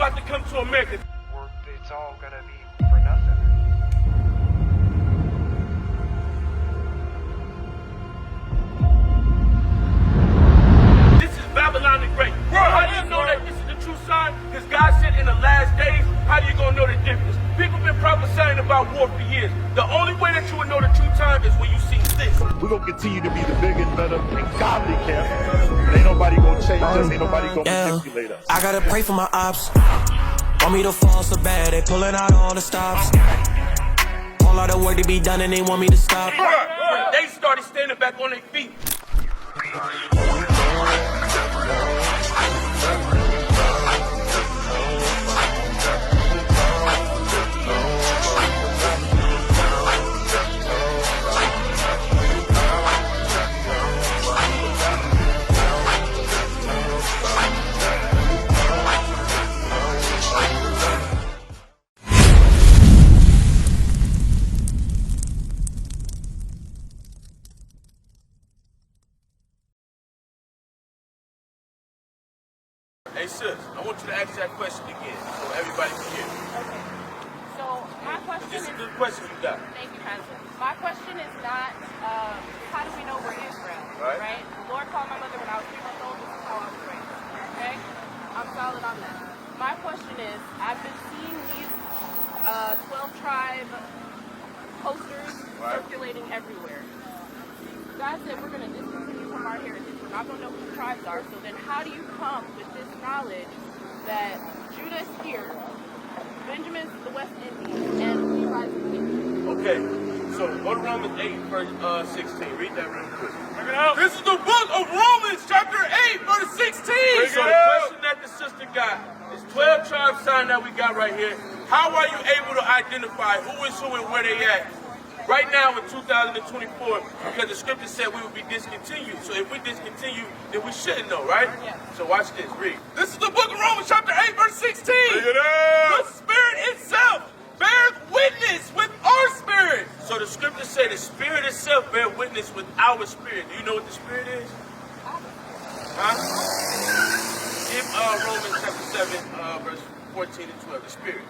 about to come to America. It's all gonna be for nothing. This is Babylon the Great. How do you know that this is the true sign? Because God said in the last days, how you gonna know the difference? People been prophesying about war for years. The only way that you will know the true time is when you see this. We're gonna continue to be the bigger and better and godly camp. Ain't nobody gonna change us, ain't nobody gonna manipulate us. I gotta pray for my ops. Want me to fall so bad, they pulling out all the stops. Whole lot of work to be done and they want me to stop. When they started standing back on their feet. Hey sis, I want you to ask that question again so everybody can hear. Okay. So my question This is is the question you got. thank you, Pastor. My question is not how do we know we're Israel? Right. The Lord called my mother when I was 3 months old. This is how I was raised. Okay? I'm solid on that. My question is, I've been seeing these 12 tribe posters circulating everywhere. God said we're going to discontinue from our heritage. We're not going to know who the tribes are. So then how do you come with this knowledge that Judah is here, Benjamin's the West Indies, and Levi's the King? Okay, so go to Romans 8, verse 16. Read that real quick. This is the book of Romans, chapter 8, verse 16. So the question that the sister got is 12 tribe sign that we got right here. How are you able to identify who is who and where they at? Right now in 2024, because the scripture said we would be discontinued. So if we discontinue, then we shouldn't know, right? Yeah. So watch this, read. This is the book of Romans chapter 8, verse 16. The Spirit itself bears witness with our spirit. So the scripture said the Spirit itself bears witness with our spirit. Do you know what the Spirit is? Huh? Give Romans chapter 7, verse 14 and 12, the Spirit.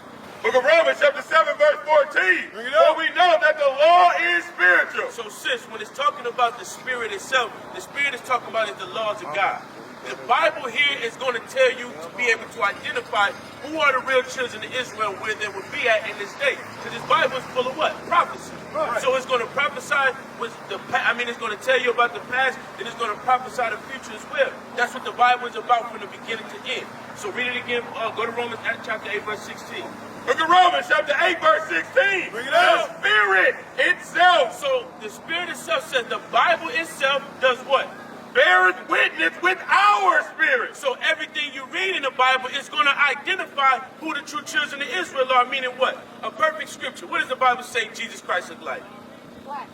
Book of Romans, chapter 7, verse 14. For we know that the law is spiritual. So sis, when it's talking about the Spirit itself, the Spirit is talking about is the laws of God. The Bible here is going to tell you to be able to identify who are the real children of Israel, where they would be at in this day. Because this Bible is full of what? Prophecy. Right. So it's going to prophesy with it's going to tell you about the past, and it's going to prophesy the future as well. That's what the Bible is about from the beginning to end. So read it again. Go to Romans chapter 8, verse 16. Book of Romans, chapter 8, verse 16. Bring it out. The Spirit itself. So the Spirit itself says the Bible itself does what? Bears witness with our spirit. So everything you read in the Bible is going to identify who the true children of Israel are, meaning what? A perfect scripture. What does the Bible say Jesus Christ is like? Black.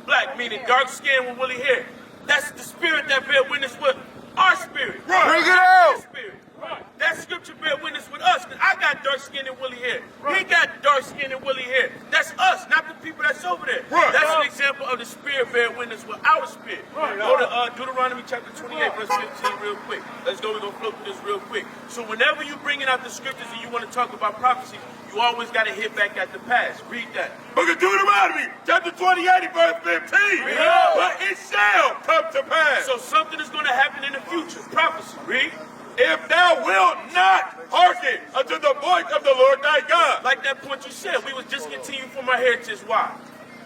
Black, meaning dark skin with woolly hair. That's the Spirit that bear witness with our spirit. Right. Bring it out. His spirit. Right. That scripture bear witness with us, because I got dark skin and woolly hair. Right. He got dark skin and woolly hair. That's us, not the people that's over there. Right. That's an example of the Spirit bear witness with our spirit. Right. Go to Deuteronomy chapter 28, verse 15 real quick. Let's go, we're going to flow through this real quick. So whenever you bringing out the scriptures and you want to talk about prophecy, you always got to hit back at the past. Read that. Book of Deuteronomy, chapter 28, verse 15. But it shall come to pass. So something is going to happen in the future. Prophecy. Read. If thou wilt not hearken unto the voice of the Lord thy God. Like that point you said, we was discontinued from our heritage. Why?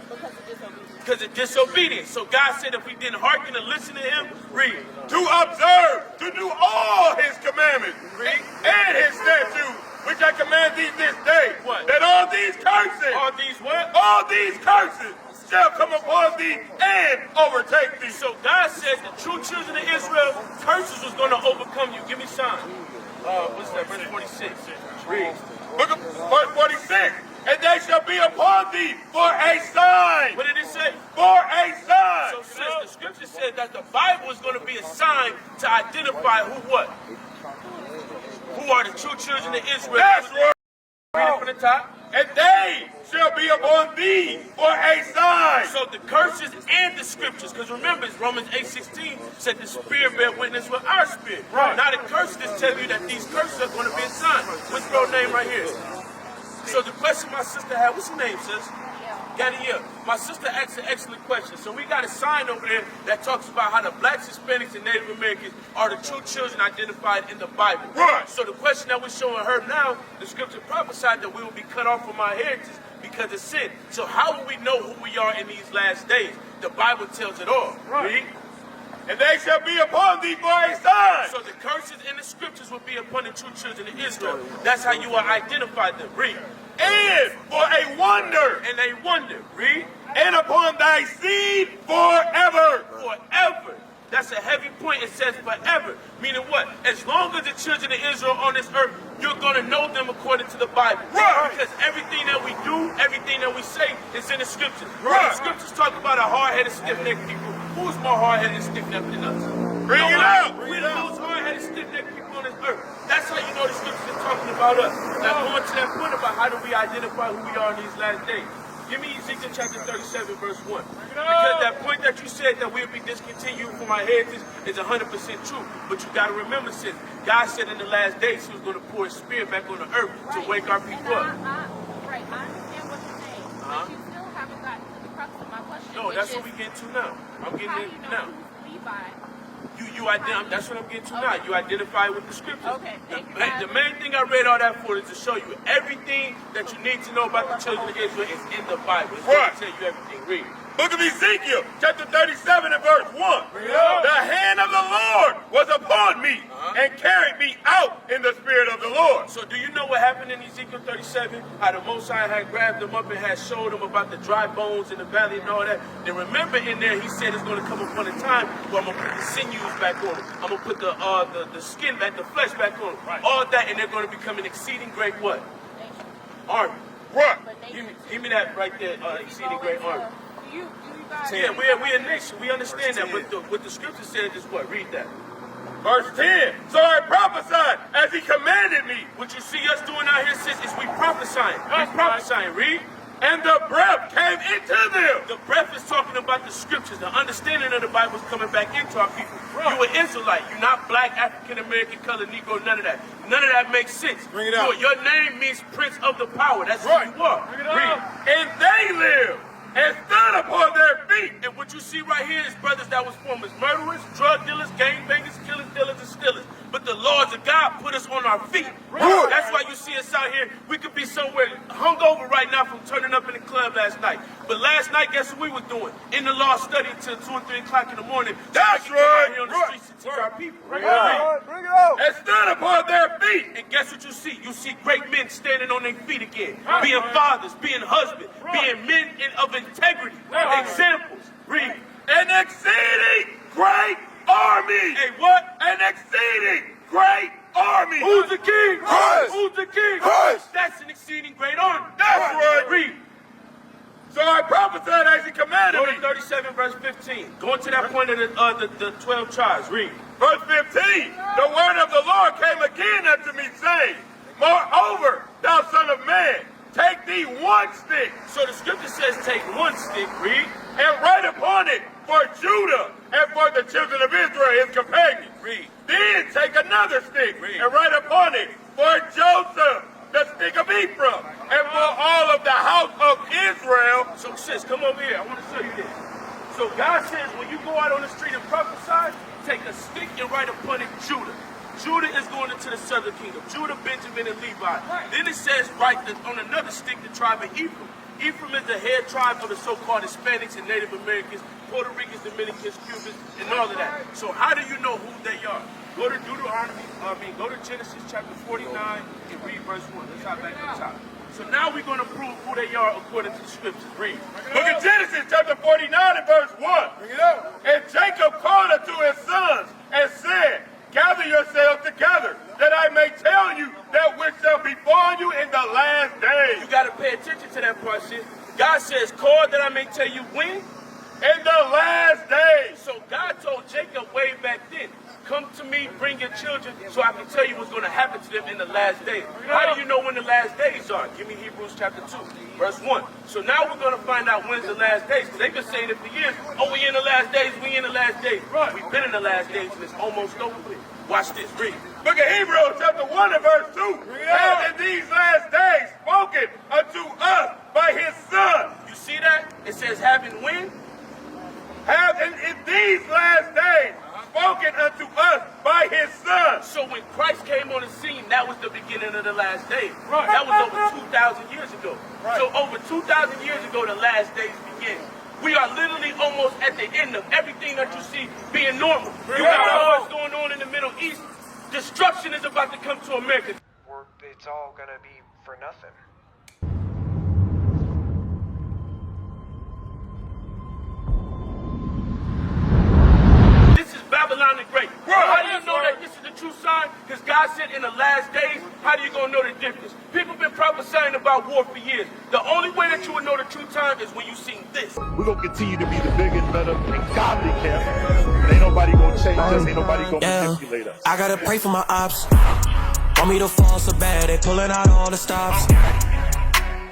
Because of disobedience. Because of disobedience. So God said if we didn't hearken and listen to him, read. To observe, to do all his commandments. Read. And his statutes, which I command thee this day. What? That all these curses. All these what? All these curses shall come upon thee and overtake thee. So God said the true children of Israel, curses was going to overcome you. Give me sign. What's that? Verse 46. Read. Look at verse 46. And they shall be upon thee for a sign. What did it say? For a sign. So since the scripture said that the Bible is going to be a sign to identify who what? Who are the true children of Israel? That's right. Read it from the top. And they shall be upon thee for a sign. So the curses and the scriptures, because remember, Romans 8:16 said the Spirit bear witness with our spirit. Right. Now the curses is tell you that these curses are going to be assigned. What's your name right here? So the question my sister had, what's your name, sis? Gabrielle. My sister asked an excellent question. So we got a sign over there that talks about how the blacks, Hispanics, and Native Americans are the true children identified in the Bible. Right. So the question that we're showing her now, the scripture prophesied that we will be cut off from our heritage because of sin. So how will we know who we are in these last days? The Bible tells it all. Right. Read. And they shall be upon thee for a sign. So the curses in the scriptures will be upon the true children of Israel. That's how you will identify them. Read. And for a wonder. And they wonder. Read. And upon thy seed forever. Forever. That's a heavy point. It says forever. Meaning what? As long as the children of Israel on this earth, you're going to know them according to the Bible. Right. Because everything that we do, everything that we say is in the scriptures. Right. The scriptures talk about a hard-headed, stiff-necked people. Who's more hard-headed and stiff-necked than us? Bring it out. We're the most hard-headed, stiff-necked people on this earth. That's how you know the scriptures are talking about us. Now going to that point about how do we identify who we are in these last days. Give me Ezekiel chapter 37, verse 1. Because that point that you said that we'll be discontinued from our heritage is 100% true. But you got to remember, sis, God said in the last days he was going to pour his spirit back on the earth to wake our people up. Right, I understand what you're saying, but you still haven't gotten to the crux of my question. No, that's what we get to now. I'm getting How it do you know now. who's Levi? That's what I'm getting to now. You identify with the scriptures. Okay, thank you, The main thing I read all that for is to show you everything that you need to know about the children of Israel is in the Bible. It's going to tell you everything. Read. Book of Ezekiel, chapter 37 and verse 1. The hand of the Lord was upon me and carried me out in the spirit of the Lord. So do you know what happened in Ezekiel 37? How the Most High had grabbed them up and had showed them about the dry bones in the valley and all that. Then remember in there he said it's going to come upon a time where I'm going to put the sinews back on it. I'm going to put the skin back, the flesh back on it. Right. All that, and they're going to become an exceeding great what? Army. What? Give me that right there, exceeding great army. You guys, Yeah, we're a nation. We understand that. But what the scripture said is what? Read that. Verse 10. So I prophesied as he commanded me. What you see us doing out here, sis, is we prophesying. We prophesying. Read. And the breath came into them. The breath is talking about the scriptures. The understanding of the Bible is coming back into our people. You an Israelite. You're not black, African American, colored, Negro, none of that. None of that makes sense. Bring it out. Your name means Prince of the Power. That's who you are. Bring it out. And they lived and stood upon their feet. And what you see right here is brothers that was formed as murderers, drug dealers, gangbangers, killers, dealers, and stealers. But the laws of God put us on our feet. Right. That's why you see us out here. We could be somewhere hungover right now from turning up in the club last night. But last night, guess what we were doing? In the law study till 2 or 3 o'clock in the morning. That's so we can come out right. here on the streets and teach our people. Bring it out. And stood upon their feet. And guess what you see? You see great men standing on their feet again. Being fathers, being husbands, being men of integrity. Examples. Read. An exceeding great army. Hey, what? An exceeding great army. Who's the king? Christ. Who's the king? Christ. That's an exceeding great army. That's right. Read. So I prophesied as he commanded Go me. to 37 verse 15. Go into that point of the 12 tribes. Read. Verse 15. The word of the Lord came again unto me, saying, Moreover, thou son of man, take thee one stick. So the scripture says take one stick. Read. And write upon it for Judah and for the children of Israel, his companions. Read. Then take another stick Read. and write upon it for Joseph, the stick of Ephraim, and for all of the house of Israel. So sis, come over here. I want to show you this. So God says when you go out on the street and prophesy, take a stick and write upon it Judah. Judah is going into the southern kingdom. Judah, Benjamin, and Levi. Then it says write on another stick the tribe of Ephraim. Ephraim is the head tribe of the so-called Hispanics and Native Americans, Puerto Ricans, Dominicans, Cubans, and all of that. So how do you know who they are? Go to go to Genesis chapter 49 and read verse 1. Let's hop back to the top. So now we're going to prove who they are according to the scriptures. Read. Book of Genesis chapter 49 and verse 1. And Jacob called unto his sons and said, Gather yourselves together, that I may tell you that which shall befall you in the last days. You got to pay attention to that part, sis. God says, call that I may tell you when? In the last days. So God told Jacob way back then, come to me, bring your children, so I can tell you what's going to happen to them in the last days. How do you know when the last days are? Give me Hebrews chapter 2, verse 1. So now we're going to find out when's the last days, because they've been saying it for years. Oh, we in the last days, we in the last days. We've been in the last days, and it's almost over with. Watch this, read. Book of Hebrews, chapter 1 and verse 2. Hath in these last days spoken unto us by his Son. You see that? It says having when? Have in these last days spoken unto us by his Son. So when Christ came on the scene, that was the beginning of the last days. That was over 2,000 years ago. So over 2,000 years ago, the last days began. We are literally almost at the end of everything that you see being normal. You got what's going on in the Middle East. Destruction is about to come to America. It's all gonna be for nothing. This is Babylon the Great. How do you know that this is the true sign? Because God said in the last days, how do you gonna know the difference? People have been prophesying about war for years. The only way that you will know the true time is when you seen this. We're going to continue to be the big and better and godly camp. Ain't nobody going to change us. Ain't nobody going to manipulate us. I gotta pray for my ops. Want me to fall so bad, they pulling out all the stops.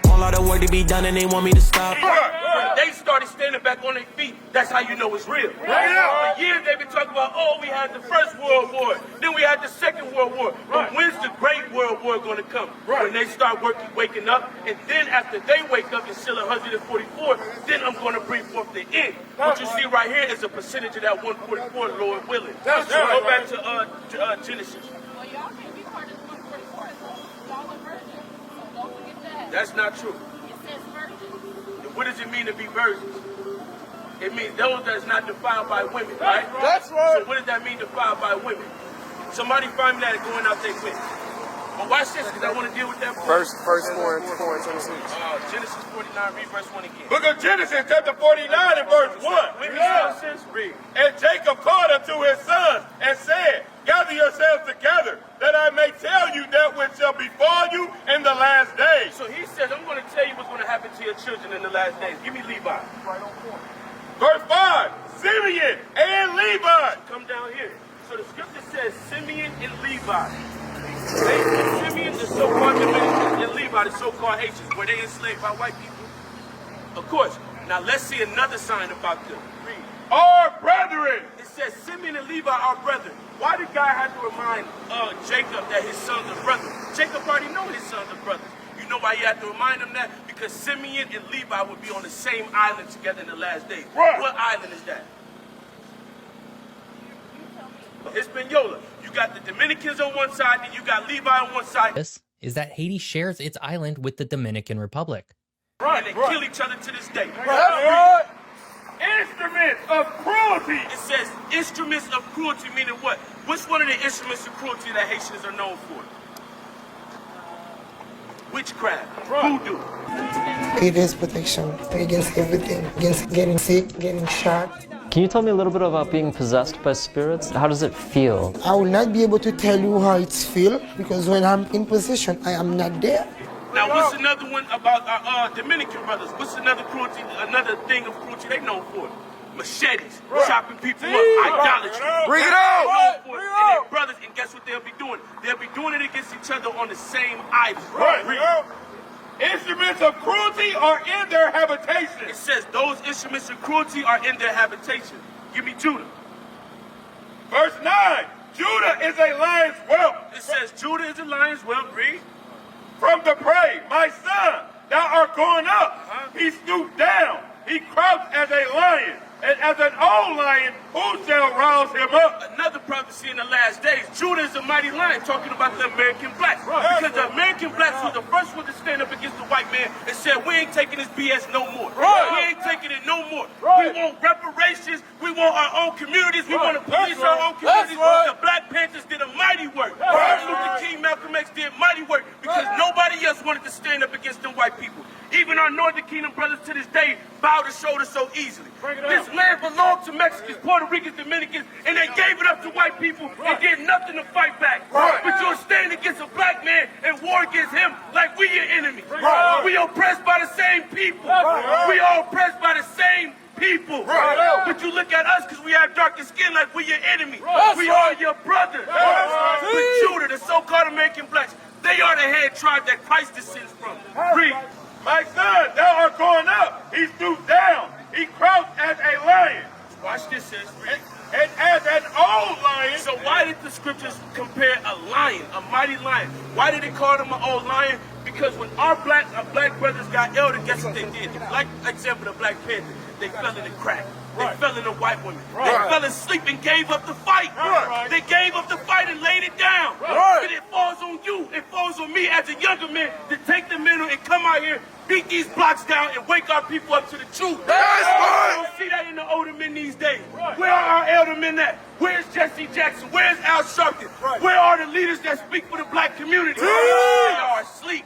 All out of work to be done and they want me to stop. When they started standing back on their feet, that's how you know it's real. For years they've been talking about, oh, we had the First World War, then we had the Second World War. But when's the Great World War going to come? When they start waking up, and then after they wake up and seal 144, then I'm going to bring forth the end. What you see right here is a percentage of that 144, Lord willing. That's So right. go back to Genesis. Well, y'all can't be part of this 144 as long as y'all are virgins. So don't forget that. That's not true. It says virgin. What does it mean to be virgins? It means those that's not defiled by women, right? That's right. So what does that mean, defiled by women? Somebody find me that going out there quick. But watch this, because I want to deal with that point. First 4 and 26. Genesis 49, read verse 1 again. Book of Genesis, chapter 49 and verse 1. When we saw this, read. And Jacob called unto his sons and said, gather yourselves together, that I may tell you that which shall befall you in the last days. So he says, I'm going to tell you what's going to happen to your children in the last days. Give me Levi. Verse 5, Simeon and Levi. Come down here. So the scripture says Simeon and Levi. Simeon, the so-called Dominicans, and Levi, the so-called Haitians. Were they enslaved by white people? Of course. Now let's see another sign about them. Read. Our brethren. It says Simeon and Levi are brethren. Why did God have to remind Jacob that his sons are brothers? Jacob already know his sons are brothers. You know why he had to remind him that? Because Simeon and Levi would be on the same island together in the last days. Right. What island is that? Hispaniola. You got the Dominicans on one side, and you got Levi on one side. This is that Haiti shares its island with the Dominican Republic. And they kill each other to this day. Right. Instruments of cruelty. It says instruments of cruelty, meaning what? What's one of the instruments of cruelty that Haitians are known for? Witchcraft, voodoo. It is protection against everything, against getting sick, getting shot. Can you tell me a little bit about being possessed by spirits? How does it feel? I will not be able to tell you how it feels because when I'm in possession, I am not there. Now, what's another one about our Dominican brothers? What's another cruelty, another thing of cruelty they known for? Machetes, chopping people up, idolatry. Bring it out! And their brothers, and guess what they'll be doing? They'll be doing it against each other on the same idols. Right. Instruments of cruelty are in their habitation. It says those instruments of cruelty are in their habitation. Give me Judah. Verse 9, Judah is a lion's whelp. It says Judah is a lion's whelp. Read. From the prey, my son, thou art going up. He stooped down. He crouched as a lion. And as an old lion, who shall rouse him up? Another prophecy in the last days. Judah is a mighty lion, talking about the American blacks. Because the American blacks were the first one to stand up against the white man and said, we ain't taking this BS no more. We ain't taking it no more. We want reparations. We want our own communities. We want to police our own communities. The Black Panthers did a mighty work. Martin Luther King, Malcolm X did mighty work because nobody else wanted to stand up against them white people. Even our Northern Kingdom brothers to this day bow the shoulder so easily. This land belonged to Mexicans, Puerto Ricans, Dominicans, and they gave it up to white people and did nothing to fight back. But you'll stand against a black man and war against him like we your enemy. We oppressed by the same people. We are oppressed by the same people. But you look at us because we have darker skin like we your enemy. We are your brothers. But Judah, the so-called American blacks, they are the head tribe that Christ descends from. Read. My son, thou art going up. He stooped down. He crouched as a lion. Watch this, sis. And as an old lion, So why did the scriptures compare a lion, a mighty lion? Why did they call him an old lion? Because when our black brothers got elder, guess what they did? Like example, the Black Panther, they fell in the crack. They fell in the white women. They fell asleep and gave up the fight. They gave up the fight and laid it down. But it falls on you. It falls on me as a younger man to take the mantle and come out here, beat these blocks down, and wake our people up to the truth. I don't see that in the older men these days. Where are our elder men at? Where's Jesse Jackson? Where's Al Sharpton? Where are the leaders that speak for the black community? They are asleep.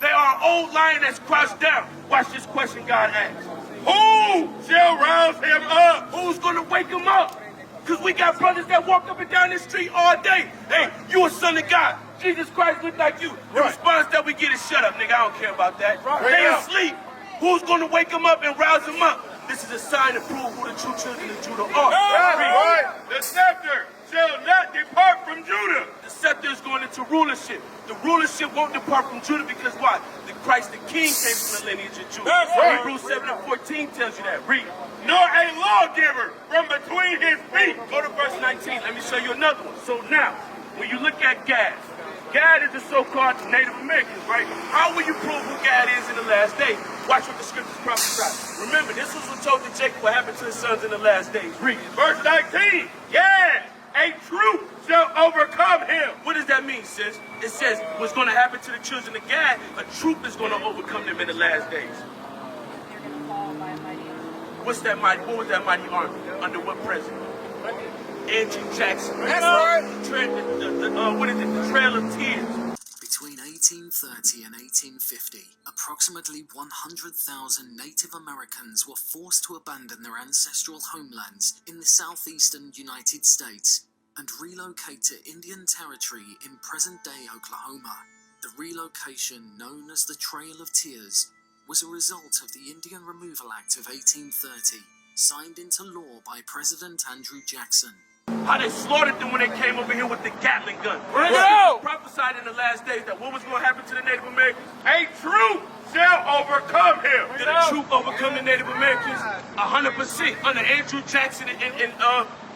They are an old lion that's crouched down. Watch this question God asks. who shall rouse him up? Who's gonna wake him up? Because we got brothers that walk up and down this street all day. Hey, you a son of God. Jesus Christ look like you. The response that we get is shut up, nigga. I don't care about that. They asleep. Who's gonna wake them up and rouse them up? This is a sign to prove who the true children of Judah are. The scepter shall not depart from Judah. The scepter is going into rulership. The rulership won't depart from Judah because why? The Christ the King came from the lineage of Judah. Hebrews 7:14 tells you that. Read. Nor a lawgiver from between his feet. Go to verse 19. Let me show you another one. So now, when you look at Gad, Gad is the so-called Native Americans, right? How will you prove who Gad is in the last days? Watch what the scriptures prophesy. Remember, this was what told to Jacob what happened to his sons in the last days. Read. Verse 19. Yes, a troop shall overcome him. What does that mean, sis? It says what's going to happen to the children of Gad, a troop is going to overcome them in the last days. They're going to fall by a mighty army. What's that mighty? What was that mighty army? Under what president? Andrew Jackson. That's right. What is it? The Trail of Tears. Between 1830 and 1850, approximately 100,000 Native Americans were forced to abandon their ancestral homelands in the southeastern United States and relocate to Indian Territory in present-day Oklahoma. The relocation, known as the Trail of Tears, was a result of the Indian Removal Act of 1830, signed into law by President Andrew Jackson. How they slaughtered them when they came over here with the Gatling gun. Prophesied in the last days that what was going to happen to the Native Americans? A troop shall overcome him. Did a troop overcome the Native Americans? 100% under Andrew Jackson and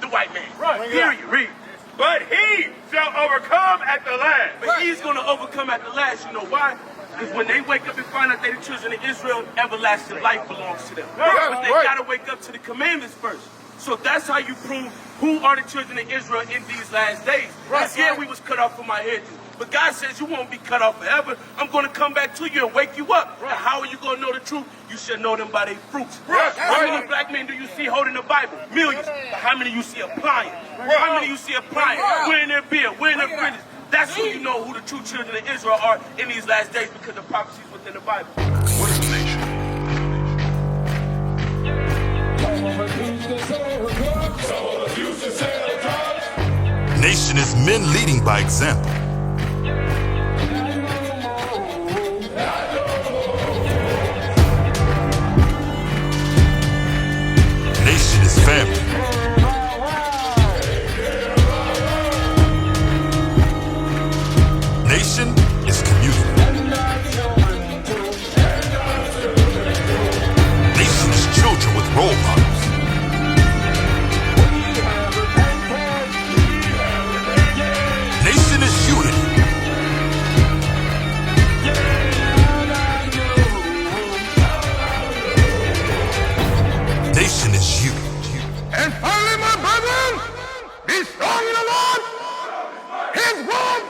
the white man. Period. Read. But he shall overcome at the last. But he's going to overcome at the last. You know why? Because when they wake up and find out they're the children of Israel, everlasting life belongs to them. But they got to wake up to the commandments first. So that's how you prove who are the children of Israel in these last days. Yeah, we was cut off from our heritage. But God says you won't be cut off forever. I'm going to come back to you and wake you up. And how are you going to know the truth? You should know them by their fruits. How many black men do you see holding the Bible? Millions. But how many you see applying? How many you see applying? Wearing their beard, wearing their fringes. That's when you know who the true children of Israel are in these last days because the prophecies within the Bible. What is a nation? Nation is men leading by example. Nation is family. Nation is community. Nation is children with role models. Nation is unity. Nation is you. And finally, my brethren, be strong in the Lord. His word